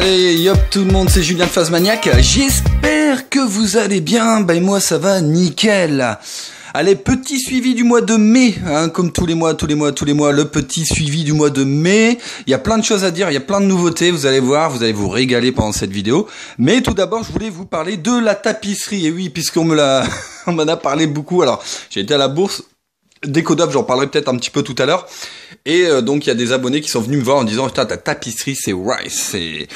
Allez, yop tout le monde, c'est Julien de Phasmaniac. J'espère que vous allez bien. Ben moi ça va nickel. Allez, petit suivi du mois de mai, hein, comme tous les mois, le petit suivi du mois de mai. Il y a plein de choses à dire, il y a plein de nouveautés, vous allez voir, vous allez vous régaler pendant cette vidéo. Mais tout d'abord, je voulais vous parler de la tapisserie. Et oui, puisqu'on me l'a, on m'en a parlé beaucoup. Alors, j'ai été à la bourse. Décodable, j'en parlerai peut-être un petit peu tout à l'heure. Et donc il y a des abonnés qui sont venus me voir en disant putain ta tapisserie c'est Rice, c'est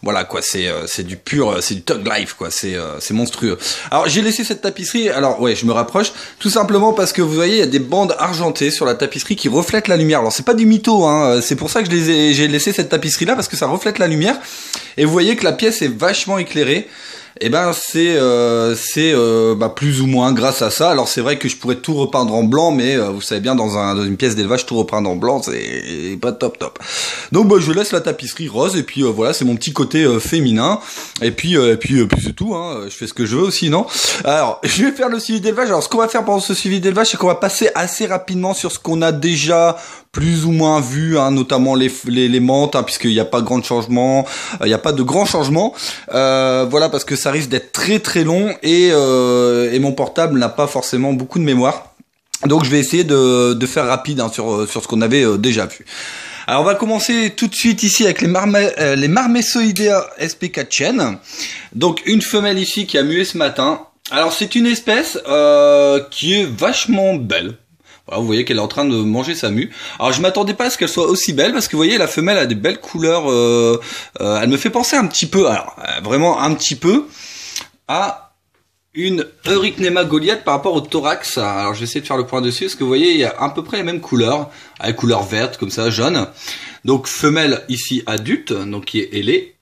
voilà quoi, c'est du pur, c'est du Thug Life quoi, c'est monstrueux. Alors j'ai laissé cette tapisserie, alors ouais je me rapproche, tout simplement parce que vous voyez il y a des bandes argentées sur la tapisserie qui reflètent la lumière. Alors c'est pas du mytho, hein, c'est pour ça que j'ai laissé cette tapisserie là parce que ça reflète la lumière et vous voyez que la pièce est vachement éclairée. Et ben c'est plus ou moins grâce à ça. Alors c'est vrai que je pourrais tout repeindre en blanc, mais vous savez bien dans une pièce d'élevage tout repeindre en blanc c'est pas top. Donc je laisse la tapisserie rose et puis voilà c'est mon petit côté féminin. Et puis c'est tout. Hein, je fais ce que je veux aussi non. Alors je vais faire le suivi d'élevage. Alors ce qu'on va faire pendant ce suivi d'élevage c'est qu'on va passer assez rapidement sur ce qu'on a déjà plus ou moins vu, hein, notamment les menthes, hein, puisqu'il n'y a pas grand changement, il n'y a pas de grands changements, voilà parce que ça risque d'être très long et mon portable n'a pas forcément beaucoup de mémoire, donc je vais essayer de faire rapide hein, sur ce qu'on avait déjà vu. Alors on va commencer tout de suite ici avec les Marmessoidea SP4 chênes, donc une femelle ici qui a mué ce matin. Alors c'est une espèce qui est vachement belle. Voilà, vous voyez qu'elle est en train de manger sa mue. Alors je m'attendais pas à ce qu'elle soit aussi belle parce que vous voyez la femelle a des belles couleurs. Elle me fait penser un petit peu, alors vraiment un petit peu, à une Eurycnema goliath par rapport au thorax. Alors je vais essayer de faire le point dessus parce que vous voyez il y a à peu près les mêmes couleurs, avec couleur verte comme ça, jaune. Donc femelle ici adulte, donc qui est ailée.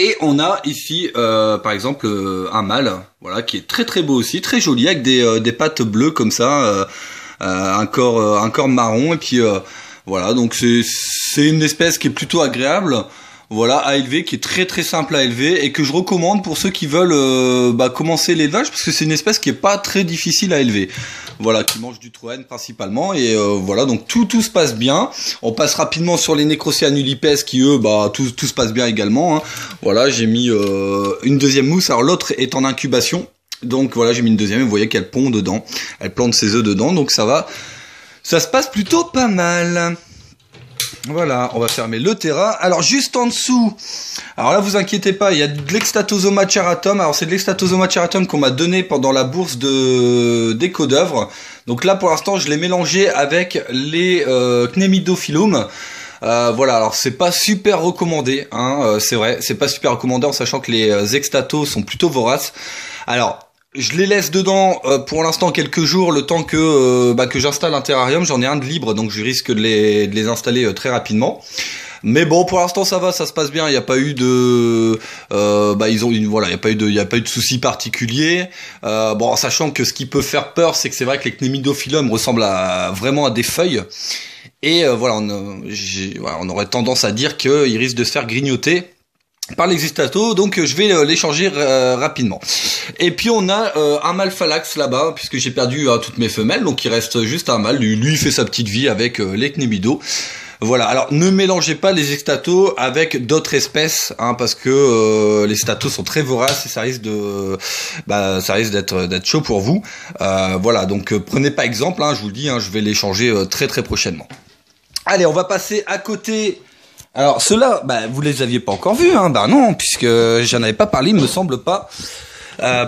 Et on a ici par exemple un mâle, voilà qui est très beau aussi, très joli avec des pattes bleues comme ça. Un corps marron et puis voilà donc c'est une espèce qui est plutôt agréable voilà à élever, qui est très simple à élever et que je recommande pour ceux qui veulent commencer l'élevage parce que c'est une espèce qui est pas très difficile à élever, voilà qui mange du troène principalement et voilà donc tout se passe bien. On passe rapidement sur les Necrocyanulipes qui eux tout se passe bien également hein. Voilà j'ai mis une deuxième mousse, alors l'autre est en incubation. Donc voilà, j'ai mis une deuxième, vous voyez qu'elle pond dedans, elle plante ses œufs dedans, donc ça va, ça se passe plutôt pas mal. Voilà, on va fermer le terrain. Alors juste en dessous, alors là vous inquiétez pas, il y a de l'Extatosoma charatum. Alors c'est de l'Extatosoma charatum qu'on m'a donné pendant la bourse d'éco d'œuvre. Donc là pour l'instant je l'ai mélangé avec les Cnemidophyllum. Voilà, alors c'est pas super recommandé, hein, c'est vrai, c'est pas super recommandé en sachant que les extatos sont plutôt voraces. Alors je les laisse dedans pour l'instant quelques jours, le temps que j'installe un terrarium. J'en ai un de libre, donc je risque de les installer très rapidement. Mais bon, pour l'instant ça va, ça se passe bien. Il n'y a pas eu de, il y a pas eu de soucis particuliers. Bon, en sachant que ce qui peut faire peur, c'est que c'est vrai que les Cnemidophyllum ressemblent vraiment à des feuilles. Et voilà, on aurait tendance à dire qu'ils risquent de se faire grignoter par l'existato, donc je vais les changer rapidement. Et puis on a un mâle Phalax là-bas, puisque j'ai perdu toutes mes femelles, donc il reste juste un mâle. Lui il fait sa petite vie avec les Cnemido. Voilà, alors ne mélangez pas les extatos avec d'autres espèces, hein, parce que les extatos sont très voraces et ça risque d'être chaud pour vous. Voilà, donc prenez pas exemple, hein, je vous le dis, hein, je vais les changer très prochainement. Allez, on va passer à côté. Alors ceux-là, vous les aviez pas encore vus, hein, non, puisque j'en avais pas parlé, il me semble pas.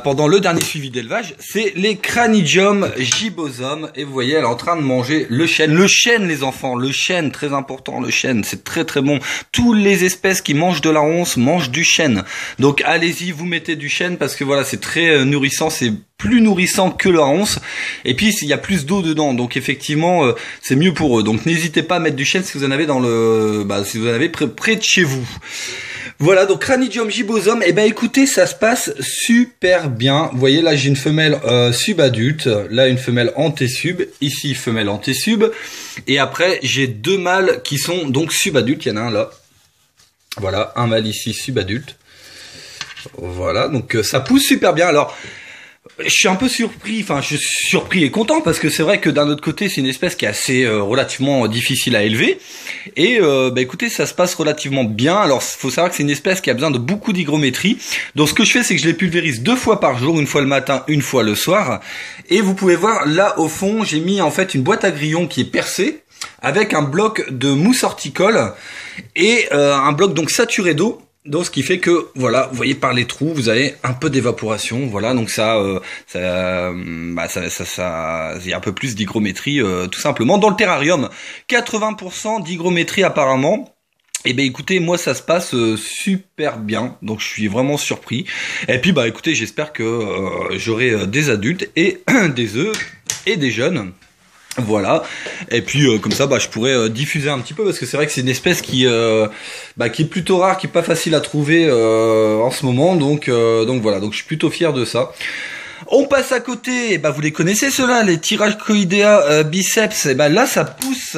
Pendant le dernier suivi d'élevage, c'est les Cranidium gibbosum, et vous voyez elle est en train de manger le chêne les enfants, le chêne très important, le chêne c'est très bon. Toutes les espèces qui mangent de la ronce mangent du chêne, donc allez-y vous mettez du chêne parce que voilà c'est très nourrissant, c'est plus nourrissant que la ronce et puis il y a plus d'eau dedans donc effectivement c'est mieux pour eux, donc n'hésitez pas à mettre du chêne si vous en avez si vous en avez près de chez vous. Voilà, donc Cranidium gibbosum, et écoutez, ça se passe super bien. Vous voyez, là, j'ai une femelle subadulte, là, une femelle antésub, ici, femelle antésub, et après, j'ai deux mâles qui sont donc subadultes, il y en a un là. Voilà, un mâle ici subadulte. Voilà, donc ça pousse super bien. Alors, Je suis un peu surpris, enfin je suis surpris et content parce que c'est vrai que d'un autre côté c'est une espèce qui est assez relativement difficile à élever et bah écoutez ça se passe relativement bien. Alors faut savoir que c'est une espèce qui a besoin de beaucoup d'hygrométrie. Donc ce que je fais c'est que je les pulvérise 2 fois par jour, une fois le matin, une fois le soir. Et vous pouvez voir là au fond j'ai mis en fait une boîte à grillons qui est percée avec un bloc de mousse horticole et un bloc donc saturé d'eau. Donc ce qui fait que voilà, vous voyez par les trous, vous avez un peu d'évaporation, voilà, donc il y a un peu plus d'hygrométrie tout simplement dans le terrarium. 80% d'hygrométrie apparemment. Et ben écoutez, moi ça se passe super bien, donc je suis vraiment surpris. Et puis bah écoutez, j'espère que j'aurai des adultes et des œufs et des jeunes. Voilà, et puis comme ça je pourrais diffuser un petit peu parce que c'est vrai que c'est une espèce qui est plutôt rare, qui est pas facile à trouver en ce moment, donc voilà, donc je suis plutôt fier de ça. On passe à côté, vous les connaissez ceux-là, les Thyracoidea biceps, et là ça pousse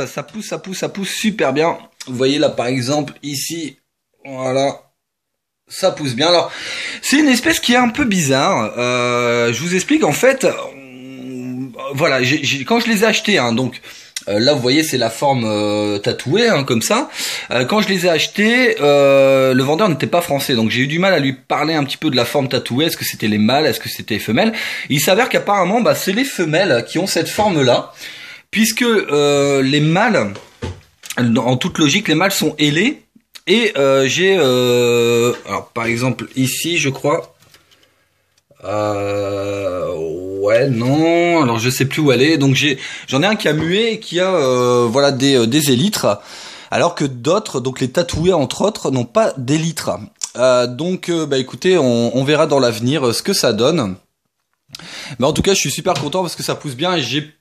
super bien. Vous voyez là par exemple ici, voilà. Ça pousse bien. Alors, c'est une espèce qui est un peu bizarre. Je vous explique en fait. Voilà, quand je les ai achetés, donc là vous voyez c'est la forme tatouée comme ça. Quand je les ai achetés, le vendeur n'était pas français, donc j'ai eu du mal à lui parler un petit peu de la forme tatouée. Est-ce que c'était les mâles, est-ce que c'était les femelles? Il s'avère qu'apparemment c'est les femelles qui ont cette forme là, puisque les mâles, en toute logique, les mâles sont ailés. Et j'ai alors par exemple ici je crois. Ouais, non, alors je sais plus où elle est. Donc j'en ai un qui a mué et qui a des élytres, alors que d'autres, donc les tatoués entre autres, n'ont pas d'élytres. Écoutez, on verra dans l'avenir ce que ça donne. Mais en tout cas, je suis super content parce que ça pousse bien et j'ai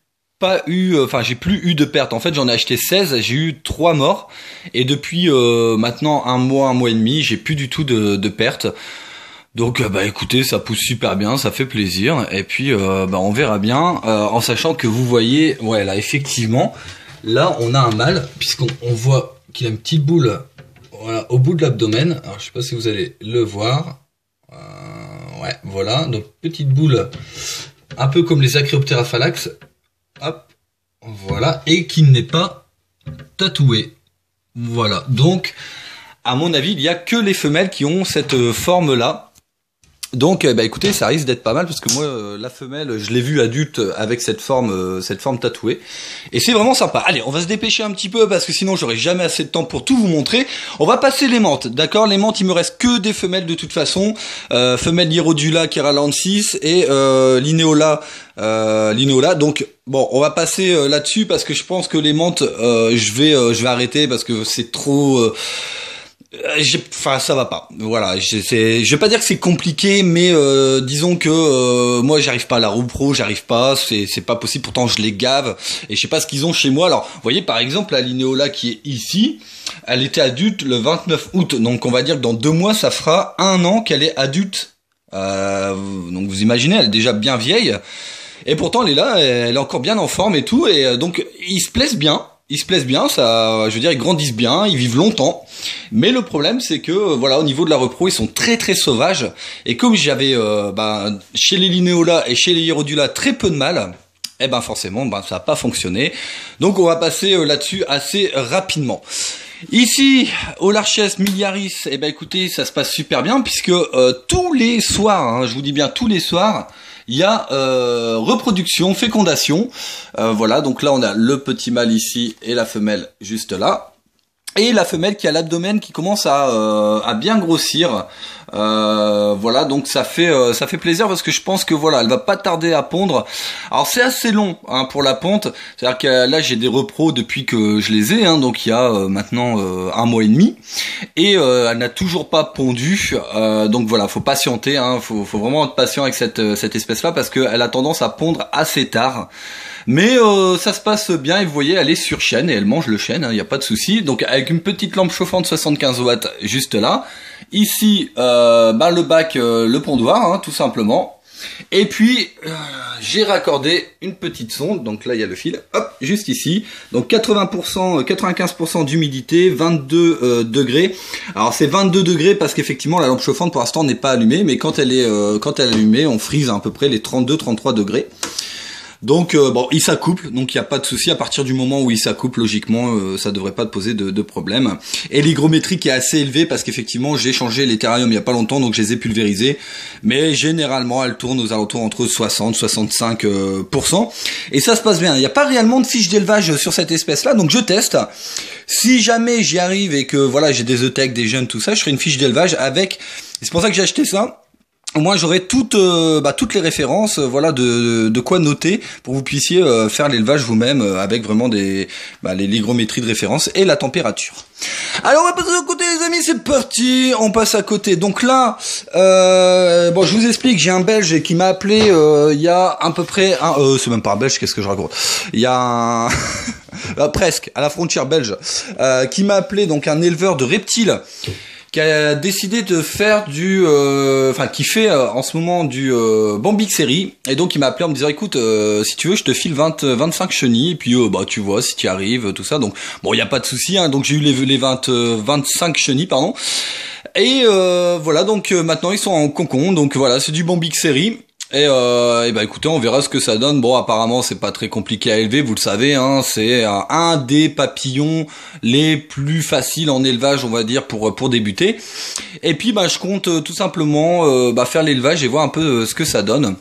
plus eu de pertes. En fait, j'en ai acheté 16, j'ai eu 3 morts et depuis maintenant un mois et demi, j'ai plus du tout de pertes. Donc écoutez, ça pousse super bien, ça fait plaisir et puis on verra bien en sachant que vous voyez, ouais là effectivement, là on a un mâle puisqu'on voit qu'il a une petite boule voilà au bout de l'abdomen. Alors je sais pas si vous allez le voir. Ouais, voilà, donc petite boule un peu comme les Acreoptera phallax. Hop. Voilà, et qui n'est pas tatoué. Voilà. Donc à mon avis, il y a que les femelles qui ont cette forme là. Donc écoutez, ça risque d'être pas mal parce que moi la femelle, je l'ai vue adulte avec cette forme tatouée et c'est vraiment sympa. Allez, on va se dépêcher un petit peu parce que sinon j'aurai jamais assez de temps pour tout vous montrer. On va passer les menthes, d'accord? Les menthes, il me reste que des femelles de toute façon. Femelle Hierodula Keralensis et Lineola. Donc bon, on va passer là-dessus parce que je pense que les menthes, je vais arrêter parce que c'est trop. Ça va pas. Voilà, je vais pas dire que c'est compliqué, mais disons que moi j'arrive pas à la roue pro, j'arrive pas, c'est pas possible. Pourtant je les gave et je sais pas ce qu'ils ont chez moi. Alors, vous voyez par exemple la Lineola qui est ici, elle était adulte le 29 août. Donc on va dire que dans 2 mois ça fera 1 an qu'elle est adulte. Donc vous imaginez, elle est déjà bien vieille. Et pourtant elle est là, elle est encore bien en forme et tout, et donc ils se plaisent bien. Ils se plaisent bien, ça, je veux dire, ils grandissent bien, ils vivent longtemps. Mais le problème, c'est que, voilà, au niveau de la repro, ils sont très très sauvages. Et comme j'avais, chez les Lineola et chez les Hierodula très peu de mâles, forcément, ça n'a pas fonctionné. Donc on va passer là-dessus assez rapidement. Ici, au Larches Miliaris, écoutez, ça se passe super bien puisque tous les soirs, je vous dis bien tous les soirs, il y a reproduction, fécondation. Voilà, donc là on a le petit mâle ici et la femelle juste là. Et la femelle qui a l'abdomen qui commence à bien grossir. Voilà, donc ça fait plaisir parce que je pense que voilà, elle va pas tarder à pondre. Alors c'est assez long pour la ponte, c'est-à-dire que là j'ai des repros depuis que je les ai, donc il y a maintenant 1 mois et demi, et elle n'a toujours pas pondu. Donc voilà, faut patienter, faut vraiment être patient avec cette espèce-là parce qu'elle a tendance à pondre assez tard. Mais ça se passe bien et vous voyez elle est sur chêne et elle mange le chêne, il n'y a pas de souci. Donc avec une petite lampe chauffante 75 watts juste là. Ici le bac, le pondoir tout simplement. Et puis j'ai raccordé une petite sonde, donc là il y a le fil, hop, juste ici, donc 80%, 95% d'humidité, 22 degrés. Alors c'est 22 degrés parce qu'effectivement la lampe chauffante pour l'instant n'est pas allumée, mais quand elle est allumée, on frise à peu près les 32-33 degrés. Donc bon, il s'accouple, donc il n'y a pas de souci. À partir du moment où il s'accouple, logiquement, ça devrait pas te poser de problème. Et l'hygrométrie qui est assez élevée parce qu'effectivement j'ai changé les terrariums il y a pas longtemps, donc je les ai pulvérisés. Mais généralement elle tourne aux alentours entre 60-65%. Et ça se passe bien. Il n'y a pas réellement de fiche d'élevage sur cette espèce-là, donc je teste. Si jamais j'y arrive et que voilà j'ai des œtèques, des jeunes, tout ça, je ferai une fiche d'élevage avec. C'est pour ça que j'ai acheté ça. Au moins j'aurai toutes les références, voilà de quoi noter pour que vous puissiez faire l'élevage vous-même avec vraiment l'hygrométrie de référence et la température. Alors on va passer à côté les amis, c'est parti, on passe à côté. Donc là, bon je vous explique, j'ai un Belge qui m'a appelé il y a à peu près c'est même pas un Belge, qu'est-ce que je raconte. Il y a un presque à la frontière belge qui m'a appelé, donc un éleveur de reptiles qui a décidé de faire qui fait en ce moment du Bambic série, et donc il m'a appelé en me disant écoute si tu veux je te file 25 chenilles, et puis tu vois si tu y arrives, tout ça. Donc bon il y a pas de souci, hein, donc j'ai eu les 25 chenilles pardon, et voilà, donc maintenant ils sont en cocon, donc voilà c'est du Bambic série. Et écoutez, on verra ce que ça donne. Bon, apparemment, c'est pas très compliqué à élever, vous le savez, hein. C'est un des papillons les plus faciles en élevage, on va dire, pour débuter. Et puis, je compte tout simplement faire l'élevage et voir un peu ce que ça donne.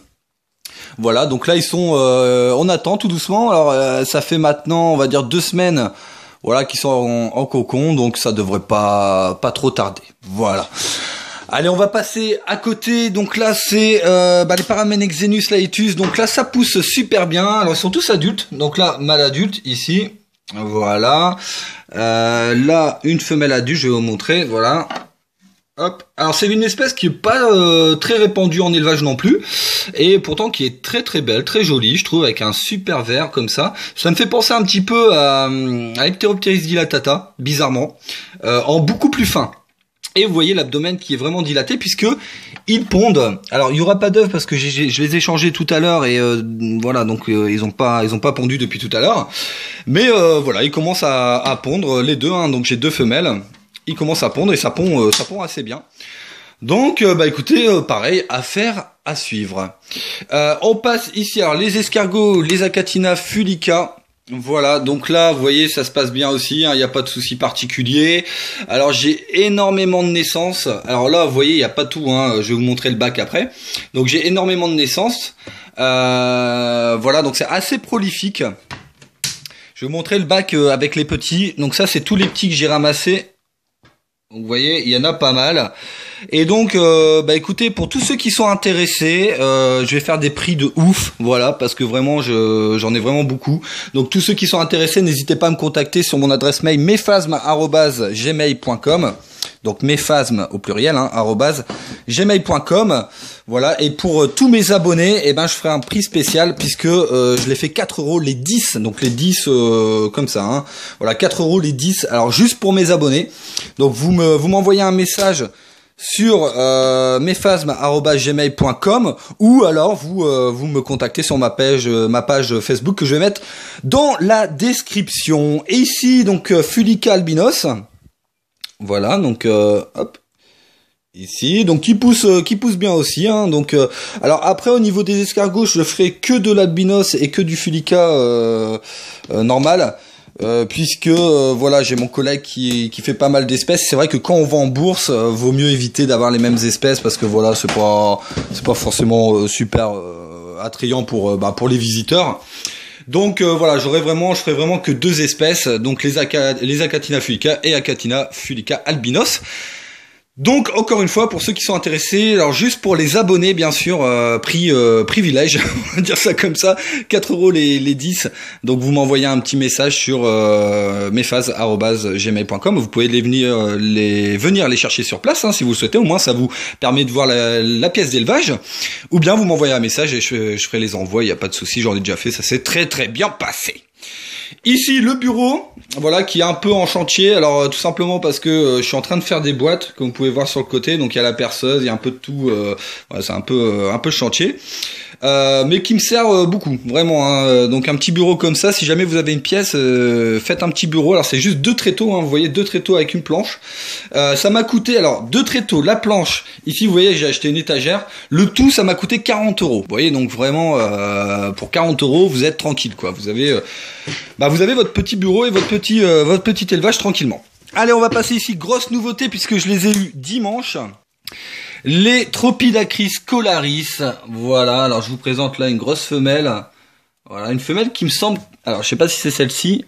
Voilà, donc là, ils sont, on attend tout doucement. Alors, ça fait maintenant, on va dire 2 semaines, voilà, qu'ils sont en cocon, donc ça devrait pas trop tarder. Voilà. Allez, on va passer à côté. Donc là, c'est les Paramenexenus laetus. Donc là, ça pousse super bien. Alors, ils sont tous adultes. Donc là, mâle adulte, ici. Voilà. Là, une femelle adulte, je vais vous montrer. Voilà. Hop. Alors, c'est une espèce qui est pas très répandue en élevage non plus. Et pourtant, qui est très très belle, très jolie, je trouve, avec un super vert comme ça. Ça me fait penser un petit peu à Epteropteris dilatata, bizarrement. En beaucoup plus fin. Et vous voyez l'abdomen qui est vraiment dilaté puisque ils pondent. Alors il y aura pas d'œufs parce que je les ai changés tout à l'heure et voilà, donc ils ont pas pondu depuis tout à l'heure. Mais voilà, ils commencent à pondre les deux, hein, donc j'ai 2 femelles. Ils commencent à pondre et ça pond assez bien. Donc écoutez, pareil, affaire à suivre. On passe ici, alors les escargots, les Achatina fulica. Voilà, donc là, vous voyez, ça se passe bien aussi, hein, il n'y a pas de souci particulier. Alors, j'ai énormément de naissances. Alors là, vous voyez, il n'y a pas tout, hein, je vais vous montrer le bac après. Donc, j'ai énormément de naissances. Voilà, donc c'est assez prolifique. Je vais vous montrer le bac avec les petits. Donc ça, c'est tous les petits que j'ai ramassés. Donc, vous voyez, il y en a pas mal. Et donc, écoutez, pour tous ceux qui sont intéressés, je vais faire des prix de ouf, voilà, parce que vraiment, j'en ai vraiment beaucoup. Donc, tous ceux qui sont intéressés, n'hésitez pas à me contacter sur mon adresse mail mephasme@gmail.com. Donc, mephasme au pluriel, hein, @gmail.com. Voilà. Et pour tous mes abonnés, je ferai un prix spécial puisque je les fais 4 € les 10. Donc, les 10 comme ça, hein. Voilà, 4 € les 10. Alors, juste pour mes abonnés. Donc, vous m'envoyez un message sur mephasme@gmail.com ou alors vous me contactez sur ma page Facebook que je vais mettre dans la description. Et ici donc Fulica albinos. Voilà, donc hop. Ici, donc qui pousse bien aussi, hein. Donc alors après au niveau des escargots, je ferai que de l'albinos et que du Fulica normal. Puisque voilà, j'ai mon collègue qui fait pas mal d'espèces. C'est vrai que quand on va en bourse, vaut mieux éviter d'avoir les mêmes espèces parce que voilà, c'est pas forcément super attrayant pour les visiteurs. Donc voilà, je ferai vraiment que 2 espèces, donc les Achatina fulica et Achatina fulica albinos. Donc encore une fois, pour ceux qui sont intéressés, alors juste pour les abonnés bien sûr, prix privilège, on va dire ça comme ça, 4 € les 10. Donc vous m'envoyez un petit message sur mephase@gmail.com. Vous pouvez venir les chercher sur place, hein, si vous le souhaitez. Au moins ça vous permet de voir la pièce d'élevage. Ou bien vous m'envoyez un message et je ferai les envois, il n'y a pas de souci, j'en ai déjà fait, ça s'est très très bien passé. Ici le bureau, voilà, qui est un peu en chantier. Alors tout simplement parce que je suis en train de faire des boîtes, comme vous pouvez voir sur le côté. Donc il y a la perceuse, il y a un peu de tout. Voilà, c'est un peu chantier. mais qui me sert beaucoup, vraiment. Hein. Donc un petit bureau comme ça, si jamais vous avez une pièce, faites un petit bureau. Alors c'est juste 2 tréteaux, hein, vous voyez, 2 tréteaux avec une planche. Ça m'a coûté, alors 2 tréteaux, la planche. Ici vous voyez, j'ai acheté une étagère. Le tout, ça m'a coûté 40 euros. Vous voyez, donc vraiment pour 40 euros, vous êtes tranquille, quoi. Vous avez votre petit bureau et votre petit élevage tranquillement. Allez, on va passer ici, grosse nouveauté puisque je les ai eu dimanche. Les Tropidacris colaris, voilà, alors je vous présente là une grosse femelle, voilà, une femelle qui me semble, alors je sais pas si c'est celle-ci,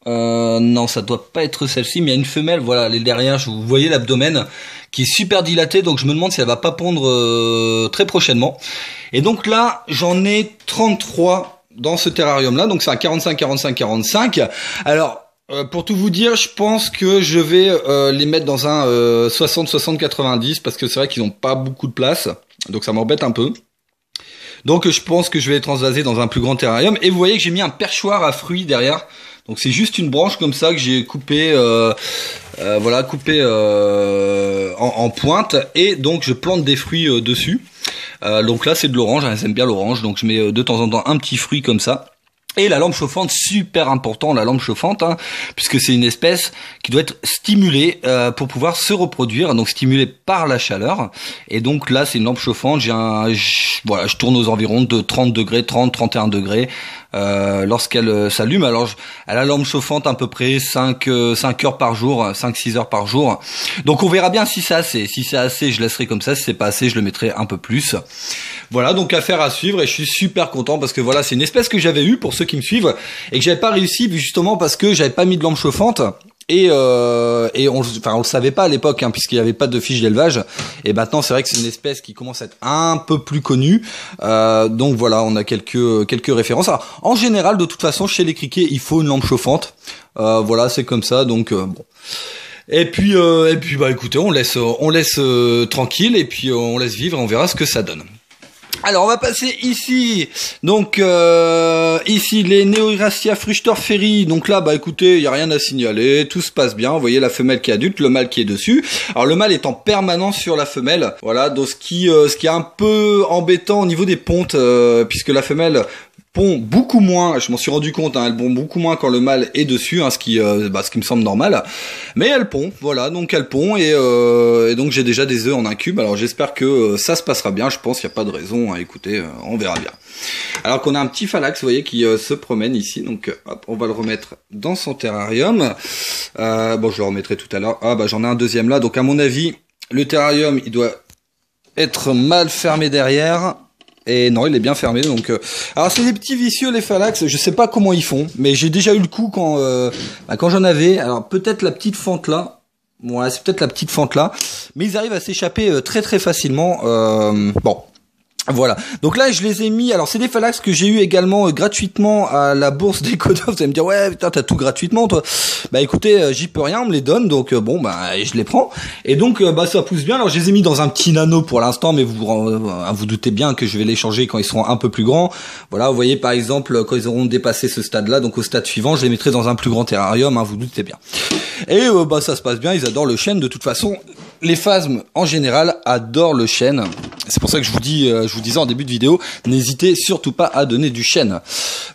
non ça doit pas être celle-ci, mais il y a une femelle, voilà, elle est derrière, vous voyez l'abdomen qui est super dilaté, donc je me demande si elle va pas pondre très prochainement, et donc là j'en ai 33 dans ce terrarium là, donc c'est un 45-45-45, alors pour tout vous dire, je pense que je vais les mettre dans un 60-60-90 parce que c'est vrai qu'ils n'ont pas beaucoup de place, donc ça m'embête un peu. Donc je pense que je vais les transvaser dans un plus grand terrarium. Et vous voyez que j'ai mis un perchoir à fruits derrière. Donc c'est juste une branche comme ça que j'ai coupé, voilà, coupé en pointe. Et donc je plante des fruits dessus. Donc là c'est de l'orange, hein, j'aime bien l'orange, donc je mets de temps en temps un petit fruit comme ça. Et la lampe chauffante, super important, la lampe chauffante, hein, puisque c'est une espèce qui doit être stimulée pour pouvoir se reproduire, donc stimulée par la chaleur. Et donc là, c'est une lampe chauffante. Voilà, je tourne aux environs de 30 degrés, 30-31 degrés lorsqu'elle s'allume. Alors, elle a la lampe chauffante à peu près 5 heures par jour, 5-6 heures par jour. Donc on verra bien si c'est assez. Si c'est assez, je laisserai comme ça. Si c'est pas assez, je le mettrai un peu plus. Voilà, donc affaire à suivre et je suis super content parce que voilà, c'est une espèce que j'avais eue pour ceux qui me suivent et que j'avais pas réussi justement parce que j'avais pas mis de lampe chauffante et on le savait pas à l'époque hein, puisqu'il y avait pas de fiche d'élevage et maintenant c'est vrai que c'est une espèce qui commence à être un peu plus connue donc voilà, on a quelques références. Alors, en général, de toute façon, chez les criquets, il faut une lampe chauffante. Voilà, c'est comme ça, donc bon. Et puis bah écoutez, on laisse tranquille et puis on laisse vivre et on verra ce que ça donne. Alors on va passer ici, donc ici les Neoiracia fructorferi, donc là bah écoutez, il y a rien à signaler, tout se passe bien, vous voyez la femelle qui est adulte, le mâle qui est dessus. Alors le mâle est en permanence sur la femelle, voilà, donc ce qui est un peu embêtant au niveau des pontes, puisque la femelle pond beaucoup moins, je m'en suis rendu compte, hein, elle pond beaucoup moins quand le mâle est dessus, hein, ce qui me semble normal, mais elle pond, voilà, donc elle pond et donc j'ai déjà des œufs en incube, alors j'espère que ça se passera bien, je pense qu'il n'y a pas de raison, hein, écoutez, on verra bien. Alors qu'on a un petit phalax, vous voyez, qui se promène ici, donc hop, on va le remettre dans son terrarium, bon je le remettrai tout à l'heure, ah bah j'en ai un deuxième là, donc à mon avis, le terrarium il doit être mal fermé derrière. Et non, il est bien fermé, donc... Alors, c'est des petits vicieux, les phalax, je sais pas comment ils font, mais j'ai déjà eu le coup quand j'en avais. Alors, peut-être la petite fente là. Voilà, c'est peut-être la petite fente là. Mais ils arrivent à s'échapper très très facilement. Bon. Voilà. Donc là, je les ai mis. Alors, c'est des phalax que j'ai eu également gratuitement à la bourse des Codes. Vous allez me dire, ouais, putain, t'as tout gratuitement, toi. Bah, écoutez, j'y peux rien, on me les donne. Donc, bon, bah, je les prends. Et donc, bah, ça pousse bien. Alors, je les ai mis dans un petit nano pour l'instant, mais vous doutez bien que je vais les changer quand ils seront un peu plus grands. Voilà, vous voyez, par exemple, quand ils auront dépassé ce stade-là, donc au stade suivant, je les mettrai dans un plus grand terrarium, hein, vous doutez bien. Et, bah, ça se passe bien. Ils adorent le chêne. De toute façon, les phasmes, en général, adorent le chêne. C'est pour ça que je vous disais en début de vidéo, n'hésitez surtout pas à donner du chêne.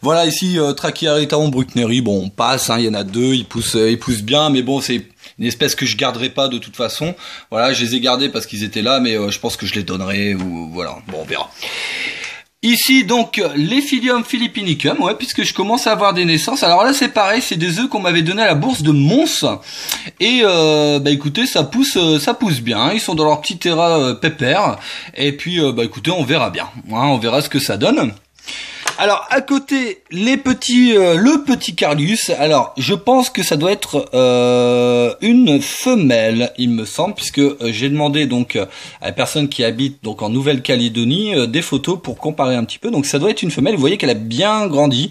Voilà, ici, Trachyaritarum bruckneri, bon, on passe, hein, il y en a 2, ils poussent bien, mais bon, c'est une espèce que je garderai pas de toute façon. Voilà, je les ai gardés parce qu'ils étaient là, mais je pense que je les donnerai, ou voilà, bon, on verra. Ici, donc, l'Ephilium philippinicum, ouais, puisque je commence à avoir des naissances. Alors là, c'est pareil, c'est des œufs qu'on m'avait donnés à la bourse de Mons. Et, bah, écoutez, ça pousse bien. Ils sont dans leur petit terrain pépère. Et puis, bah, écoutez, on verra bien. Hein, on verra ce que ça donne. Alors, à côté, le petit Carlius. Alors, je pense que ça doit être une femelle, il me semble, puisque j'ai demandé donc à la personne qui habite donc en Nouvelle-Calédonie des photos pour comparer un petit peu. Donc, ça doit être une femelle. Vous voyez qu'elle a bien grandi.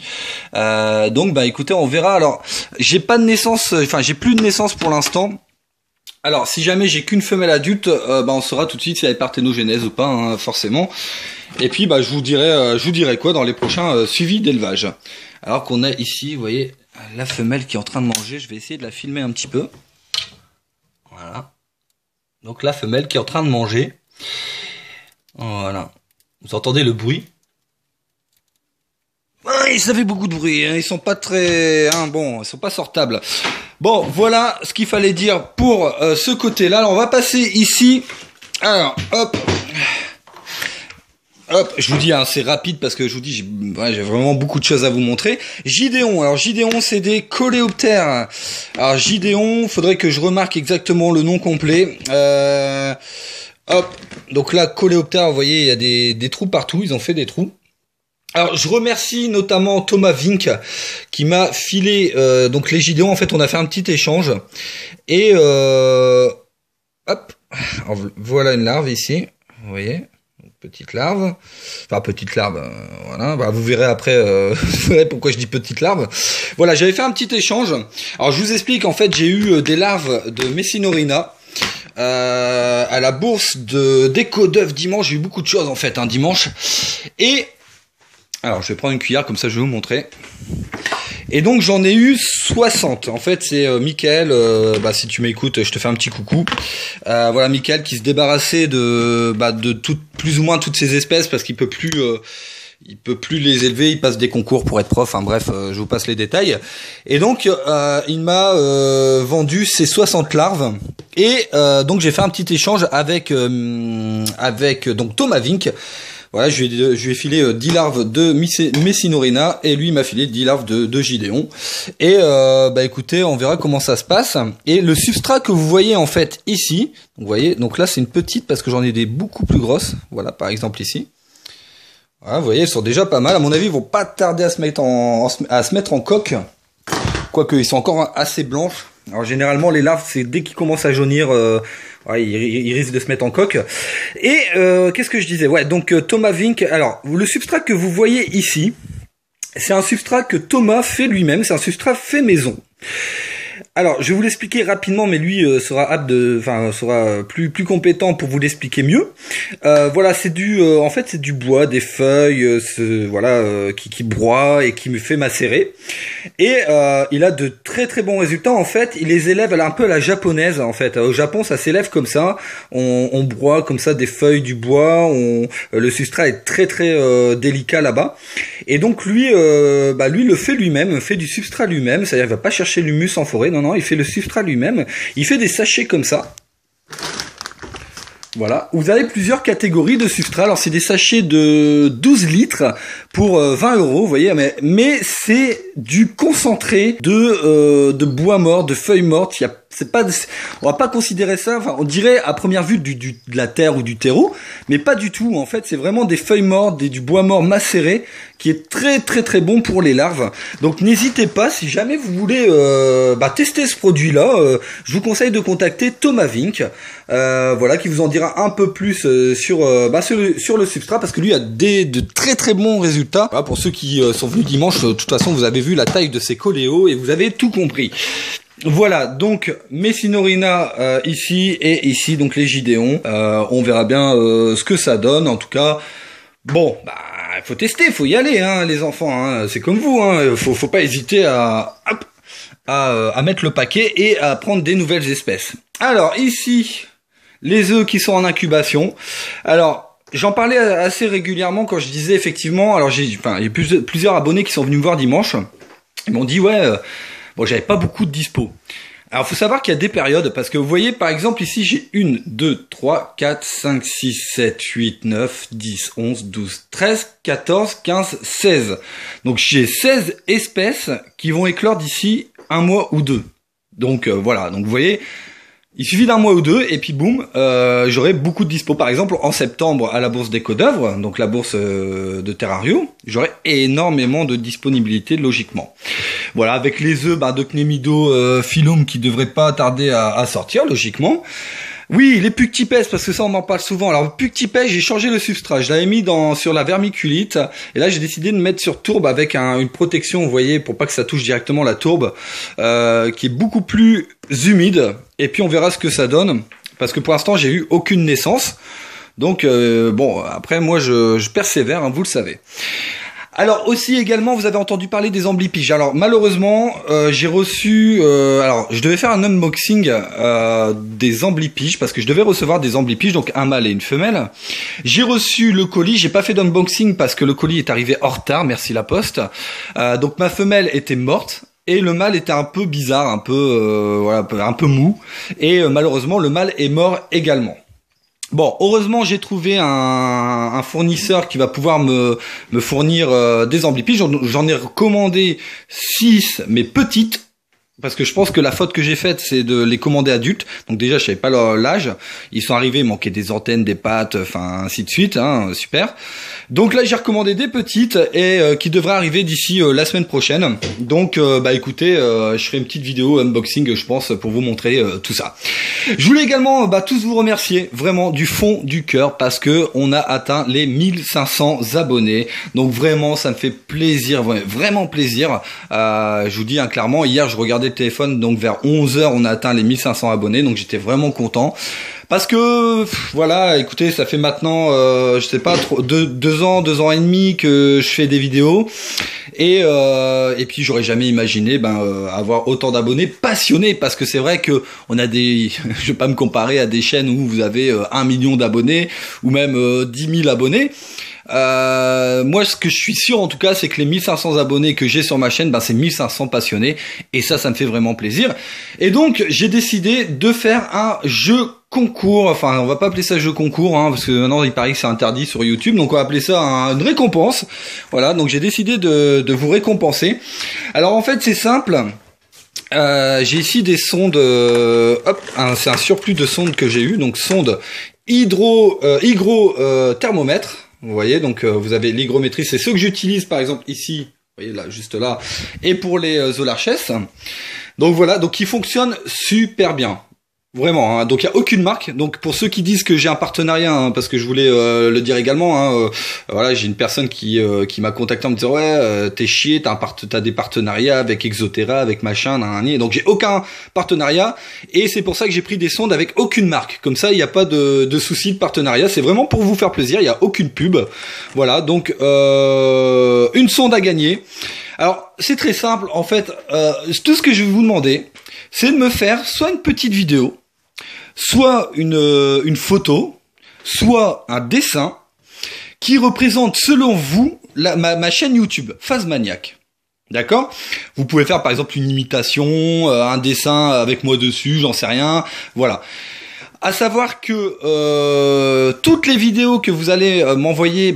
Donc, bah, écoutez, on verra. Alors, j'ai pas de naissance, enfin, j'ai plus de naissance pour l'instant. Alors, si jamais j'ai qu'une femelle adulte, bah, on saura tout de suite si elle est parthénogénèse ou pas, hein, forcément. Et puis, bah, je vous dirai quoi dans les prochains suivis d'élevage. Alors qu'on a ici, vous voyez, la femelle qui est en train de manger. Je vais essayer de la filmer un petit peu. Voilà. Donc, la femelle qui est en train de manger. Voilà. Vous entendez le bruit? Aïe, ça fait beaucoup de bruit, hein. Ils sont pas très, hein, bon, ils sont pas sortables. Bon, voilà ce qu'il fallait dire pour ce côté-là. Alors, on va passer ici. Alors, hop. Hop, je vous dis, hein, c'est rapide parce que je vous dis, j'ai vraiment beaucoup de choses à vous montrer. Gideon, alors Gideon, c'est des coléoptères. Alors Gideon, faudrait que je remarque exactement le nom complet. Hop, donc là, coléoptères, vous voyez, il y a des trous partout, ils ont fait des trous. Alors je remercie notamment Thomas Vink qui m'a filé donc les Gideons. En fait, on a fait un petit échange et hop, alors, voilà une larve ici, vous voyez, petite larve, enfin petite larve, voilà, bah, vous verrez après, vous verrez pourquoi je dis petite larve. Voilà, j'avais fait un petit échange. Alors je vous explique, en fait, j'ai eu des larves de Messinorina. À la bourse d'écho d'œufs dimanche, j'ai eu beaucoup de choses en fait, dimanche. Et alors, je vais prendre une cuillère, comme ça je vais vous montrer. Et donc, j'en ai eu 60. En fait, c'est Mickaël, si tu m'écoutes, je te fais un petit coucou. Voilà, Mickaël qui se débarrassait de plus ou moins toutes ces espèces parce qu'il peut plus les élever, il passe des concours pour être prof, bref, je vous passe les détails. Et donc, il m'a vendu ces 60 larves. Et donc, j'ai fait un petit échange avec donc Thomas Vink. Voilà, je lui ai filé 10 larves de Messinorina et lui m'a filé 10 larves de Gideon. Et écoutez, on verra comment ça se passe. Et le substrat que vous voyez en fait ici, vous voyez, donc là c'est une petite parce que j'en ai des beaucoup plus grosses. Voilà, par exemple ici. Voilà, vous voyez, elles sont déjà pas mal. À mon avis, ils vont pas tarder à se mettre en coque. Quoique, ils sont encore assez blanches. Alors généralement, les larves, c'est dès qu'ils commencent à jaunir... ils risquent de se mettre en coque. Et qu'est-ce que je disais? Ouais, donc Thomas Vink. Alors, le substrat que vous voyez ici, c'est un substrat que Thomas fait lui-même. C'est un substrat fait maison. Alors, je vais vous l'expliquer rapidement, mais lui sera plus compétent pour vous l'expliquer mieux. Voilà, c'est en fait, c'est du bois, des feuilles, qui broie et qui me fait macérer. Et il a de très très bons résultats. En fait, il les élève un peu à la japonaise. En fait, au Japon, ça s'élève comme ça. On broie comme ça des feuilles du bois. Le substrat est très très délicat là-bas. Et donc lui le fait lui-même, fait du substrat lui-même. C'est-à-dire, il va pas chercher l'humus en forêt. Non, il fait le substrat lui-même. Il fait des sachets comme ça. Voilà. Vous avez plusieurs catégories de substrat. Alors, c'est des sachets de 12 litres pour 20 €, vous voyez. Mais c'est du concentré de bois mort, de feuilles mortes. On va pas considérer ça, on dirait à première vue de la terre ou du terreau, mais pas du tout. En fait, c'est vraiment des feuilles mortes, du bois mort macéré, qui est très très très bon pour les larves. Donc n'hésitez pas, si jamais vous voulez tester ce produit-là, je vous conseille de contacter Thomas Vink, qui vous en dira un peu plus sur le substrat, parce que lui a de très très bons résultats. Voilà, pour ceux qui sont venus dimanche, de toute façon vous avez vu la taille de ces coléos et vous avez tout compris. Voilà, donc Messinorina ici et ici donc les Gideons. On verra bien ce que ça donne. En tout cas, bon, il faut tester, il faut y aller, les enfants. C'est comme vous, faut pas hésiter à mettre le paquet et à prendre des nouvelles espèces. Alors ici, les œufs qui sont en incubation. Alors j'en parlais assez régulièrement quand je disais effectivement. Alors il y a plusieurs abonnés qui sont venus me voir dimanche. Ils m'ont dit bon, j'avais pas beaucoup de dispo. Alors, faut savoir qu'il y a des périodes, parce que vous voyez, par exemple, ici, j'ai 1, 2, 3, 4, 5, 6, 7, 8, 9, 10, 11, 12, 13, 14, 15, 16. Donc, j'ai 16 espèces qui vont éclore d'ici un mois ou deux. Donc, voilà. Donc, vous voyez, il suffit d'un mois ou deux, et puis boum, j'aurai beaucoup de dispo. Par exemple, en septembre, à la bourse d'écho d'œuvre, donc la bourse de Terrario, j'aurai énormément de disponibilité, logiquement. Voilà, avec les œufs de Cnémido Philum qui devraient pas tarder à sortir, logiquement. Oui, les puctipès, parce que ça on en parle souvent. Alors puctipès, j'ai changé le substrat. Je l'avais mis sur la vermiculite, et là j'ai décidé de mettre sur tourbe avec une protection, vous voyez, pour pas que ça touche directement la tourbe, qui est beaucoup plus humide. Et puis on verra ce que ça donne, parce que pour l'instant j'ai eu aucune naissance. Donc bon, après moi je persévère, vous le savez. Alors aussi également, vous avez entendu parler des amblipiges. Alors malheureusement, j'ai reçu... alors je devais faire un unboxing des amblipiges parce que je devais recevoir des amblipiges, donc un mâle et une femelle. J'ai reçu le colis, j'ai pas fait d'unboxing parce que le colis est arrivé en retard, merci la poste. Donc ma femelle était morte. Et le mâle était un peu bizarre, un peu voilà, un peu mou. Et malheureusement, le mâle est mort également. Bon, heureusement, j'ai trouvé un fournisseur qui va pouvoir me fournir des amblipiges. J'en ai commandé 6, mais petites. Parce que je pense que la faute que j'ai faite, c'est de les commander adultes. Donc déjà, je savais pas l'âge. Ils sont arrivés, il manquait des antennes, des pattes, enfin ainsi de suite. Hein, super. Donc là, j'ai recommandé des petites et qui devraient arriver d'ici la semaine prochaine. Donc, bah écoutez, je ferai une petite vidéo unboxing, je pense, pour vous montrer tout ça. Je voulais également tous vous remercier vraiment du fond du cœur parce que on a atteint les 1500 abonnés. Donc vraiment, ça me fait plaisir, vraiment plaisir. Je vous dis clairement, hier, je regardais le téléphone, donc vers 11h, on a atteint les 1500 abonnés. Donc j'étais vraiment content. Parce que voilà, écoutez, ça fait maintenant, je sais pas trop, 2 ans et demi que je fais des vidéos et puis j'aurais jamais imaginé avoir autant d'abonnés passionnés parce que c'est vrai que on a des, je vais pas me comparer à des chaînes où vous avez 1 million d'abonnés ou même 10 000 abonnés. Moi, ce que je suis sûr en tout cas, c'est que les 1500 abonnés que j'ai sur ma chaîne, c'est 1500 passionnés et ça me fait vraiment plaisir. Et donc, j'ai décidé de faire un jeu concours, enfin on va pas appeler ça jeu concours parce que maintenant il paraît que c'est interdit sur YouTube, donc on va appeler ça une récompense. Voilà, donc j'ai décidé de vous récompenser. Alors en fait c'est simple, j'ai ici des sondes, c'est un surplus de sondes que j'ai eu, donc sonde thermomètre. Vous voyez, donc vous avez l'hygrométrie, c'est ceux que j'utilise par exemple ici, vous voyez là, juste là, et pour les Zolarches. Donc voilà, donc ils fonctionnent super bien. Vraiment, donc il y a aucune marque. Donc pour ceux qui disent que j'ai un partenariat, parce que je voulais le dire également, voilà, j'ai une personne qui m'a contacté en me disant ouais, t'es chier, t'as des partenariats avec Exoterra, avec machin, nanani. Donc j'ai aucun partenariat et c'est pour ça que j'ai pris des sondes avec aucune marque. Comme ça, il n'y a pas de souci de partenariat. C'est vraiment pour vous faire plaisir. Il n'y a aucune pub. Voilà, donc une sonde à gagner. Alors c'est très simple en fait. Tout ce que je vais vous demander, c'est de me faire soit une petite vidéo, soit une photo, soit un dessin qui représente selon vous ma chaîne YouTube, Phasmaniac. D'accord? Vous pouvez faire par exemple une imitation, un dessin avec moi dessus, j'en sais rien. Voilà. À savoir que toutes les vidéos que vous allez m'envoyer,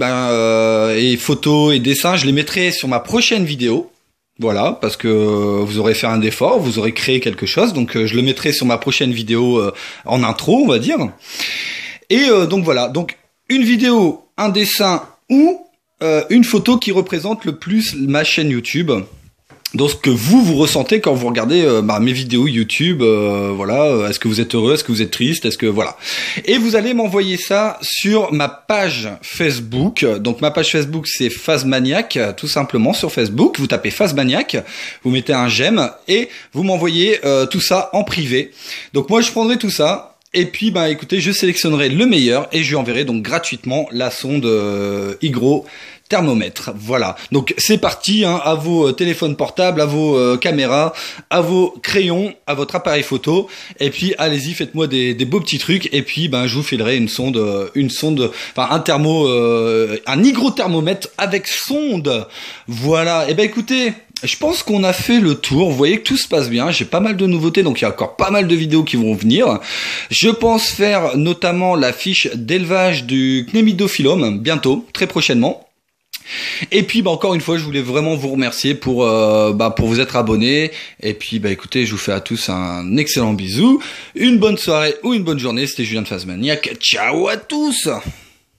et photos et dessins, je les mettrai sur ma prochaine vidéo. Voilà, parce que vous aurez fait un effort, vous aurez créé quelque chose, donc je le mettrai sur ma prochaine vidéo en intro, on va dire. Et donc voilà, donc une vidéo, un dessin ou une photo qui représente le plus ma chaîne YouTube. Donc ce que vous ressentez quand vous regardez mes vidéos YouTube, voilà, est-ce que vous êtes heureux, est-ce que vous êtes triste, est-ce que voilà. Et vous allez m'envoyer ça sur ma page Facebook. Donc ma page Facebook c'est Phasmaniac, tout simplement sur Facebook. Vous tapez Phasmaniac, vous mettez un j'aime et vous m'envoyez tout ça en privé. Donc moi je prendrai tout ça. Et puis écoutez, je sélectionnerai le meilleur et je lui enverrai donc gratuitement la sonde thermomètre. Voilà. Donc c'est parti à vos téléphones portables, à vos caméras, à vos crayons, à votre appareil photo. Et puis allez-y, faites-moi des beaux petits trucs. Et puis je vous filerai une sonde, un hygrothermomètre avec sonde. Voilà. Et écoutez, je pense qu'on a fait le tour. Vous voyez que tout se passe bien. J'ai pas mal de nouveautés, donc il y a encore pas mal de vidéos qui vont venir. Je pense faire notamment la fiche d'élevage du Cnemidophyllum bientôt, très prochainement. Et puis encore une fois, je voulais vraiment vous remercier pour vous être abonnés. Et puis écoutez, je vous fais à tous un excellent bisou, une bonne soirée ou une bonne journée. C'était Julien de Phasmaniac. Ciao à tous.